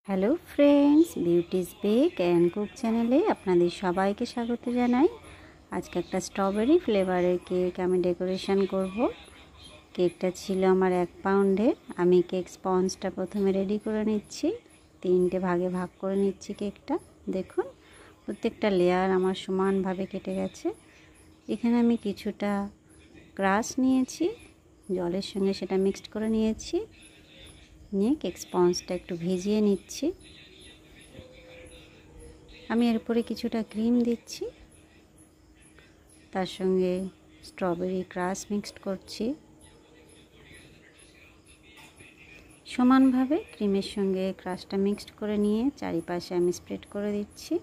Hello friends, beauty's bake and cook চ্যানেলে আপনাদের সবাইকে স্বাগত জানাই। আজকে একটা স্ট্রবেরি ফ্লেভারের কেক আমি ডেকোরেশন করব। কেকটা ছিল আমার 1 পাউন্ডের। আমি কেক স্পঞ্জটা প্রথমে রেডি করে নিচ্ছি। 3টে ভাগে ভাগ করে নিচ্ছি কেকটা। দেখুন প্রত্যেকটা লেয়ার আমার সমানভাবে কেটে গেছে। এখানে আমি কিছুটা ক্রাশ নিয়েছি, জলের সঙ্গে সেটা মিক্সড করে নিয়েছি। নিয়ে কেক স্পঞ্জটা একটু ভিজিয়ে নিচ্ছি। আমি এর উপরে কিছুটা ক্রিম দিচ্ছি, তার সঙ্গে স্ট্রবেরি ক্রাশ মিক্সড করছি। সমানভাবে ক্রিমের সঙ্গে ক্রাশটা মিক্সড করে নিয়ে চারিপাশে আমি স্প্রেড করে দিচ্ছি।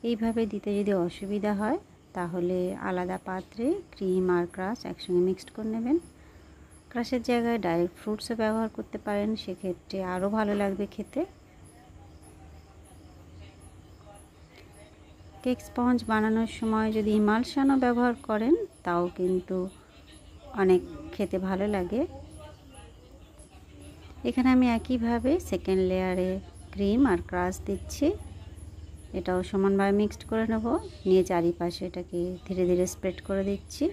এইভাবে দিতে যদি অসুবিধা হয় তাহলে আলাদা পাত্রে ক্রিম আর ক্রাশ একসঙ্গে মিক্সড করে নেবেন। ক্রাশের জায়গায় ডাইরেক্ট ফ্রুটসও ব্যবহার করতে পারেন, সেক্ষেত্রে আরও ভালো লাগবে খেতে। কেক স্পঞ্জ বানানোর সময় যদি ইমালশনও ব্যবহার করেন তাও কিন্তু অনেক খেতে ভালো লাগে। এখানে আমি একইভাবে সেকেন্ড লেয়ারে ক্রিম আর ক্রাশ দিচ্ছি। এটাও সমানভাবে মিক্সড করে নেব। নিয়ে চারিপাশে এটাকে ধীরে ধীরে স্প্রেড করে দিচ্ছি।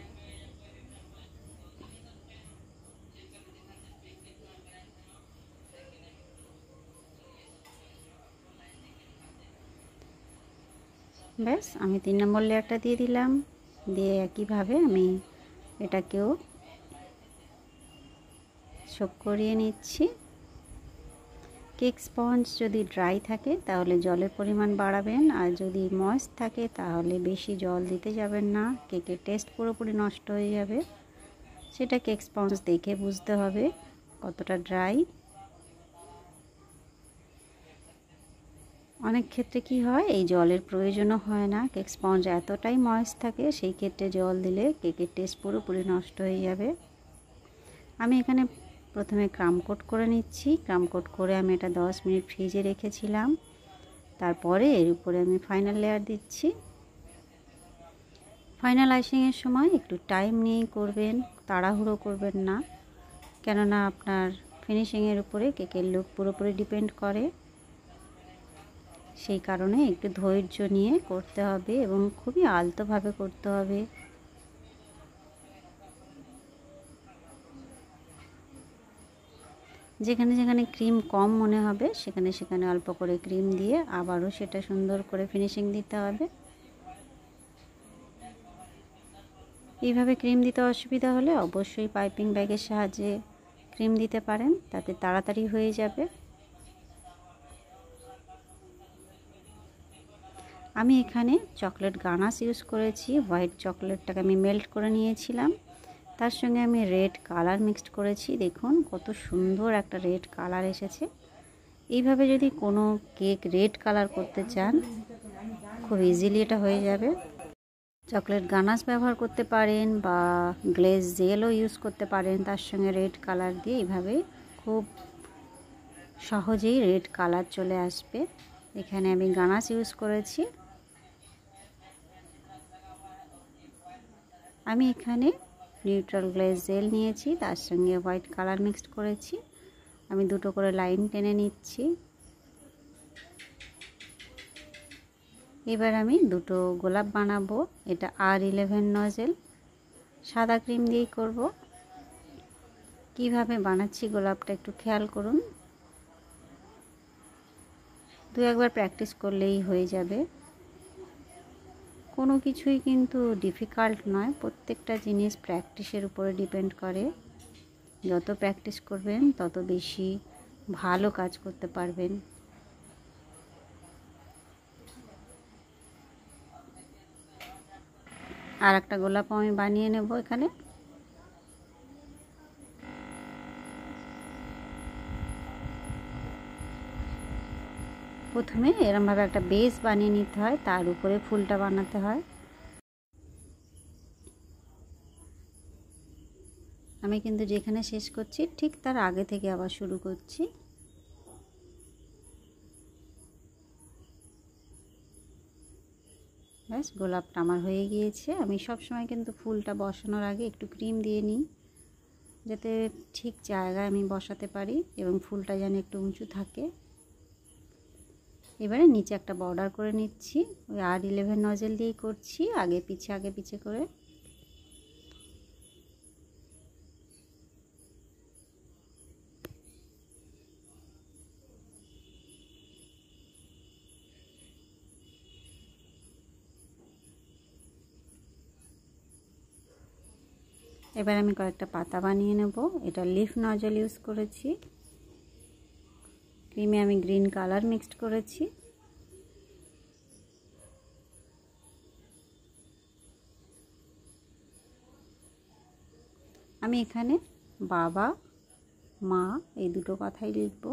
ব্যাস, আমি 3 নম্বর লেয়ারটা দিয়ে দিলাম। দিয়ে একইভাবে আমি এটাকেও সোক করিয়ে নিচ্ছি। কেক স্পঞ্জ যদি ড্রাই থাকে তাহলে জলের পরিমাণ বাড়াবেন, আর যদি ময়েস্ট থাকে তাহলে বেশি জল দিতে যাবেন না, কেকের টেস্ট পুরোপুরি নষ্ট হয়ে যাবে। সেটা কেক স্পঞ্জ দেখে বুঝতে হবে কতটা ড্রাই। অনেক ক্ষেত্রে কি হয়, এই জলের প্রয়োজনও হয় না, কেক স্পঞ্জ এতটাই ময়েস্ট থাকে, সেই ক্ষেত্রে জল দিলে কেকের টেস্ট পুরোপুরি নষ্ট হয়ে যাবে। আমি এখানে প্রথমে ক্রাম কোট করে নিচ্ছি। ক্রাম কোট করে আমি এটা 10 মিনিট ফ্রিজে রেখেছিলাম। তারপরে এর উপরে আমি ফাইনাল লেয়ার দিচ্ছি। ফাইনাল আইসিংয়ের সময় একটু টাইম নিয়েই করবেন, তাড়াহুড়ো করবেন না, কেননা আপনার ফিনিশিংয়ের উপরে কেকের লুক পুরোপুরি ডিপেন্ড করে। সেই কারণে একটু ধৈর্য নিয়ে করতে হবে এবং খুবই আলতোভাবে করতে হবে। যেখানে যেখানে ক্রিম কম মনে হবে সেখানে সেখানে অল্প করে ক্রিম দিয়ে আবারও সেটা সুন্দর করে ফিনিশিং দিতে হবে। এইভাবে ক্রিম দিতে অসুবিধা হলে অবশ্যই পাইপিং ব্যাগের সাহায্যে ক্রিম দিতে পারেন, তাতে তাড়াতাড়ি হয়ে যাবে। আমি এখানে চকলেট গানাশ ইউজ করেছি। হোয়াইট চকলেটটাকে আমি মেল্ট করে নিয়েছিলাম, তার সঙ্গে আমি রেড কালার মিক্সড করেছি। দেখুন কত সুন্দর একটা রেড কালার এসেছে। এইভাবে যদি কোনো কেক রেড কালার করতে চান খুব ইজিলি এটা হয়ে যাবে। চকলেট গানাশ ব্যবহার করতে পারেন বা গ্লেজ জেলও ইউজ করতে পারেন, তার সঙ্গে রেড কালার দিয়ে এইভাবে খুব সহজেই রেড কালার চলে আসবে। এখানে আমি গানাশ ইউজ করেছি। আমি এখানে নিউট্রাল গ্লেজ জেল নিয়েছি, তার সঙ্গে হোয়াইট কালার মিক্সড করেছি। আমি দুটো করে লাইন টেনে নিচ্ছি। এবার আমি দুটো গোলাপ বানাবো। এটা R11 নজেল, সাদা ক্রিম দিয়েই করব। কিভাবে বানাচ্ছি গোলাপটা একটু খেয়াল করুন, 2-1বার প্র্যাকটিস করলেই হয়ে যাবে। কোনো কিছুই কিন্তু ডিফিকাল্ট নয়, প্রত্যেকটা জিনিস প্র্যাকটিসের উপরে ডিপেন্ড করে। যত প্র্যাকটিস করবেন তত বেশি ভালো কাজ করতে পারবেন। আর একটা গোলাপ আমি বানিয়ে নেব। এখানে প্রথমে এরমভাবে একটা বেস বানিয়ে নিতে হয়, তার উপরে ফুলটা বানাতে হয়। আমি কিন্তু যেখানে শেষ করছি ঠিক তার আগে থেকে আবার শুরু করছি। ব্যাস, গোলাপটা আমার হয়ে গিয়েছে। আমি সব সময় কিন্তু ফুলটা বসানোর আগে একটু ক্রিম দিয়ে নিই, যাতে ঠিক জায়গায় আমি বসাতে পারি এবং ফুলটা যেন একটু উঁচু থাকে। এবারে নিচে একটা বর্ডার করে নিচ্ছি, ওই R11 নজেল দিয়েই করছি, আগে পিছে করে। এবার আমি কয়েকটা পাতা বানিয়ে নেব। এটা লিফ নজল ইউজ করেছি, ক্রিমে আমি গ্রিন কালার মিক্সড করেছি। আমি এখানে বাবা মা এই দুটো কথাই লিখব,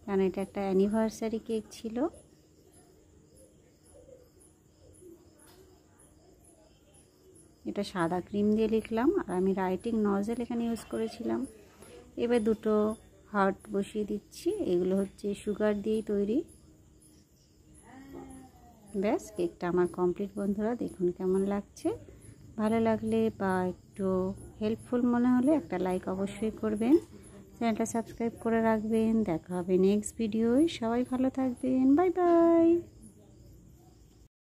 কারণ এটা একটা অ্যানিভার্সারি কেক ছিল। এটা সাদা ক্রিম দিয়ে লিখলাম, আর আমি রাইটিং নজেল এখানে ইউজ করেছিলাম। এবার দুটো হার্ট বসিয়ে দিচ্ছি, এগুলো হচ্ছে সুগার দিয়েই তৈরি। ব্যাস, কেকটা আমার কমপ্লিট বন্ধুরা, দেখুন কেমন লাগছে। ভালো লাগলে বা একটু হেল্পফুল মনে হলে একটা লাইক অবশ্যই করবেন, চ্যানেলটা সাবস্ক্রাইব করে রাখবেন। দেখা হবে নেক্সট ভিডিওয়, সবাই ভালো থাকবেন, বাই বাই।